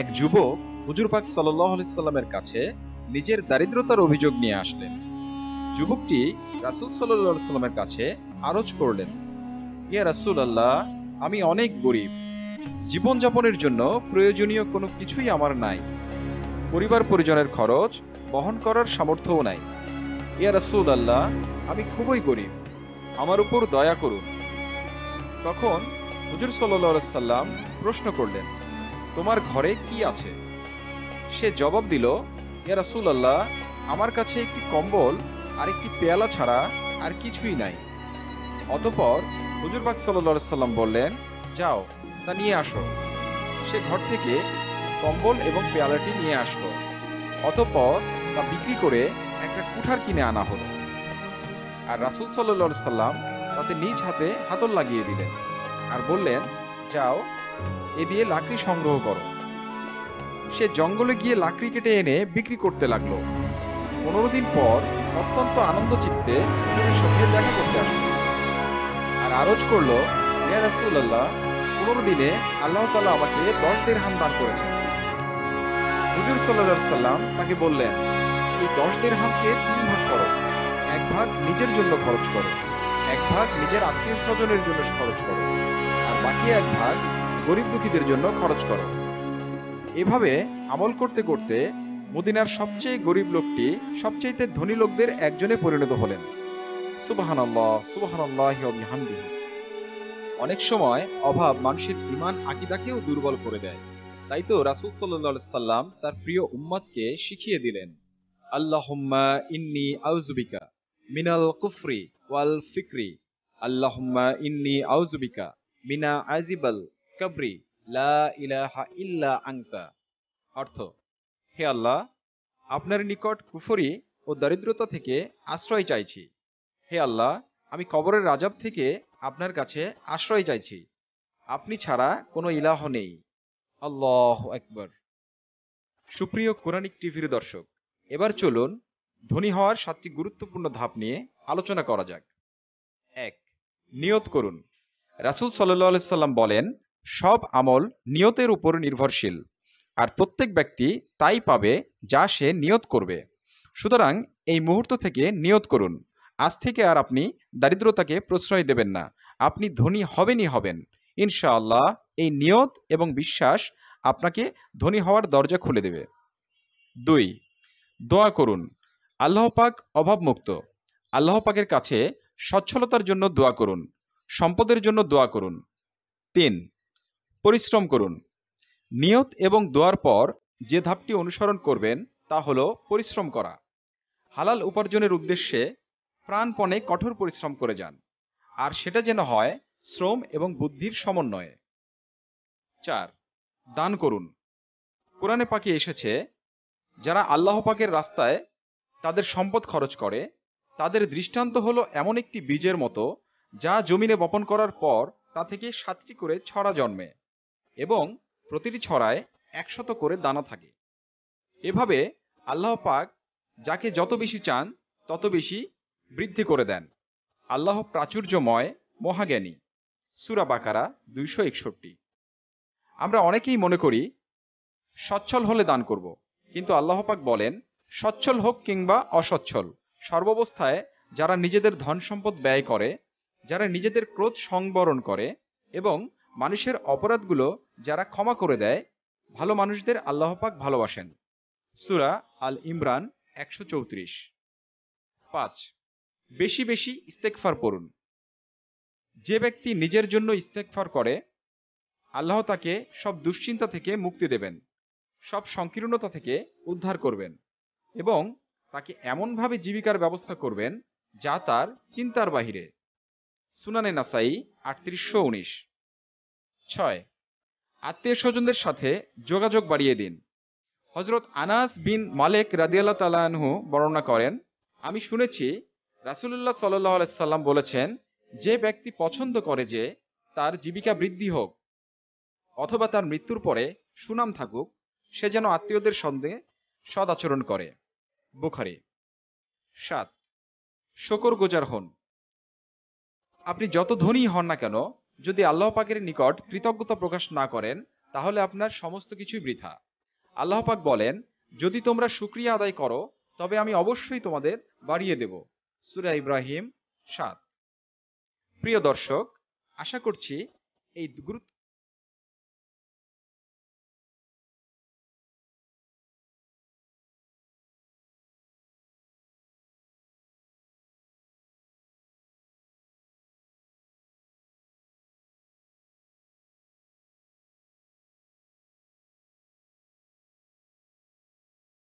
এক যুবক হুজুর পাক সাল্লাল্লাহু আলাইহি সাল্লামের কাছে নিজের দারিদ্রতার অভিযোগ নিয়ে আসলেন। যুবকটি রাসূল সাল্লাল্লাহু আলাইহি সাল্লামের কাছে আরজ করলেন, ইয়া রাসূলুল্লাহ, আমি অনেক গরীব। জীবনযাপনের জন্য প্রয়োজনীয় কোনো কিছুই আমার নাই। পরিবার পরিজনের খরচ বহন করার সামর্থ্যও নাই। ইয়া রাসূলুল্লাহ, আমি খুবই গরীব, আমার উপর দয়া করুন। তখন হুজুর সাল্লাল্লাহু আলাইহি সাল্লাম প্রশ্ন করলেন, তোমার ঘরে কি আছে? সে জবাব দিল, ইয়া রাসূলুল্লাহ, আমার কাছে একটি কম্বল আর একটি পেয়ালা ছাড়া আর কিছুই নাই। অতঃপর হুজুর পাক সাল্লাল্লাহু আলাইহি সাল্লাম বললেন, যাও, তা নিয়ে আসো। সে ঘর থেকে কম্বল এবং পেয়ালাটি নিয়ে আসলো। অতঃপর তা বিক্রি করে একটা কুঠার কিনে আনা হলো। আর রাসূল সাল্লাল্লাহু আলাইহি সাল্লাম তাতে নিজ হাতে হাতল লাগিয়ে দিলেন আর বললেন, যাও, এ দিয়ে লাকড়ি সংগ্রহ করো। সে জঙ্গলে গিয়ে লাকড়ি কেটে এনে বিক্রি করতে লাগলো। 15 দিন পর অত্যন্ত আনন্দ চিত্তে হুজুরের সাথে দেখা করতে আসলো আর আরজ করলো, ইয়া রাসূলুল্লাহ, 15 দিনে আল্লাহ তাআলা আমাকে 10 দিরহাম দান করেছেন। হুজুর সাল্লাল্লাহু আলাইহি সাল্লাম তাকে বললেন, এই 10 দিরহামকে 3 ভাগ করো। এক ভাগ নিজের জন্য খরচ করো, এক ভাগ নিজের আত্মীয় স্বজনের জন্য খরচ করো, আর বাকি এক ভাগ গরিব দুঃখীদের জন্য খরচ করো। এভাবে আমল করতে করতে মদিনার সবচেয়ে গরিব লোকটি সবচেয়ে ধনী লোকদের একজনে পরিণত হলেন। সুবহানাল্লাহ, সুবহানাল্লাহি ওয়া বিহামদিহি। অনেক সময় অভাব মানুষের ঈমান আকীদাকেও দুর্বল করে দেয়। তাই তো রাসূল সাল্লাল্লাহু আলাইহি সাল্লাম তার প্রিয় উম্মতকে শিখিয়ে দিলেন, আল্লাহুম্মা ইন্নী আউযু বিকা মিনাল কুফরি ওয়াল ফিকরি, আল্লাহুম্মা ইন্নী আউযু বিকা মিনা আজিবাল কাবরি, লা ইলাহা ইল্লা আনতা। অর্থ, হে আল্লাহ, আপনার নিকট কুফরি ও দরিদ্রতা থেকে আশ্রয় চাইছি। হে আল্লাহ, আমি কবরের আযাব থেকে আপনার কাছে আশ্রয় চাইছি। আপনি ছাড়া কোনো ইলাহ নেই। আল্লাহু আকবার। সুপ্রিয় কোরআনিক টিভির দর্শক, এবার চলুন ধনী হওয়ার 7টি গুরুত্বপূর্ণ ধাপ নিয়ে আলোচনা করা যাক। 1. নিয়ত করুন। রাসূল সাল্লাল্লাহু আলাইহি সাল্লাম বলেন, সব আমল নিয়তের উপর নির্ভরশীল, আর প্রত্যেক ব্যক্তি তাই পাবে যা সে নিয়ত করবে। সুতরাং এই মুহূর্ত থেকে নিয়ত করুন, আজ থেকে আর আপনি দারিদ্রতাকে প্রশ্রয় দেবেন না, আপনি ধনী হবেনই হবেন ইনশাআল্লাহ। এই নিয়ত এবং বিশ্বাস আপনাকে ধনী হওয়ার দরজা খুলে দেবে। 2. দোয়া করুন। আল্লাহ পাক অভাবমুক্ত। আল্লাহ পাকের কাছে সচ্ছলতার জন্য দোয়া করুন, সম্পদের জন্য দোয়া করুন। 3. পরিশ্রম করুন। নিয়ত এবং দোয়ার পর যে ধাপটি অনুসরণ করবেন তা হলো পরিশ্রম করা। হালাল উপার্জনের উদ্দেশ্যে প্রাণপণে কঠোর পরিশ্রম করে যান, আর সেটা যেন হয় শ্রম এবং বুদ্ধির সমন্বয়ে। 4. দান করুন। কোরআনে পাকে এসেছে, যারা আল্লাহ পাকের রাস্তায় তাদের সম্পদ খরচ করে তাদের দৃষ্টান্ত হলো এমন একটি বীজের মতো, যা জমিনে বপন করার পর তা থেকে 7টি করে ছড়া জন্মে এবং প্রতিটি ছড়ায় 100 করে দানা থাকে। এভাবে আল্লাহ পাক যাকে যত বেশি চান তত বেশি বৃদ্ধি করে দেন। আল্লাহ প্রাচুর্যময়, মহাজ্ঞানী। সূরা বাকারা 261। আমরা অনেকেই মনে করি সচ্ছল হলে দান করব, কিন্তু আল্লাহ পাক বলেন, সচ্ছল হোক কিংবা অসচ্ছল, সর্বাবস্থায় যারা নিজেদের ধন সম্পদ ব্যয় করে, যারা নিজেদের ক্রোধ সংবরণ করে এবং মানুষের অপরাধগুলো যারা ক্ষমা করে দেয়, ভালো মানুষদের আল্লাহ পাক ভালোবাসেন। সূরা আল ইমরান 134। 5. বেশি বেশি ইস্তেগফার পড়ুন। যে ব্যক্তি নিজের জন্য ইস্তেগফার করে, আল্লাহ তাকে সব দুশ্চিন্তা থেকে মুক্তি দেবেন, সব সংকীর্ণতা থেকে উদ্ধার করবেন এবং তাকে এমনভাবে জীবিকার ব্যবস্থা করবেন যা তার চিন্তার বাহিরে। সুনানে নাসাই 3819। 6. আত্মীয় স্বজনদের সাথে যোগাযোগ বাড়িয়ে দিন। হযরত আনাস বিন মালিক রাদিয়াল্লাহু তাআলা আনহু বর্ণনা করেন, আমি শুনেছি রাসূলুল্লাহ সাল্লাল্লাহু আলাইহি সাল্লাম বলেছেন, যে ব্যক্তি পছন্দ করে যে তার জীবিকা বৃদ্ধি হোক অথবা তার মৃত্যুর পরে সুনাম থাকুক, সে যেন আত্মীয়দের সঙ্গে সদ আচরণ করে। বুখারী। 7. শুকরগুজার হন। আপনি যত ধনী হন না কেন, যদি আল্লাহ পাকের নিকট কৃতজ্ঞতা প্রকাশ না করেন, তাহলে আপনার সমস্ত কিছুই বৃথা। আল্লাহ পাক বলেন, যদি তোমরা শুকরিয়া আদায় করো তবে আমি অবশ্যই তোমাদের বাড়িয়ে দেব। সূরা ইব্রাহিম 7। প্রিয় দর্শক, আশা করছি এই গুরুত্ব